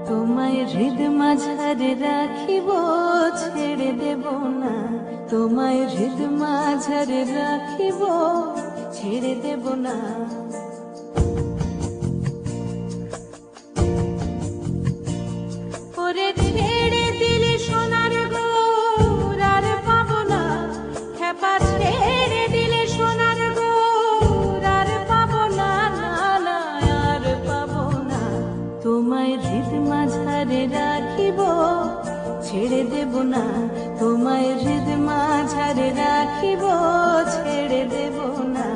তোমায় হৃদ মাঝারে রাখিব, ছেড়ে দেব না। তোমায় হৃদ মাঝারে রাখিব, ছেড়ে দেব না। ওরে ছেড়ে দিলে সোনার গৌর আর পাবো না, খেপা ছেড়ে দিলে সোনার গৌর আর পাবো না, না না আর পাবো না। তোমায় হৃদ মাঝারে রাখিব, ছেড়ে দেব না। তোমায় হৃদ মাঝারে রাখিব, ছেড়ে দেব না।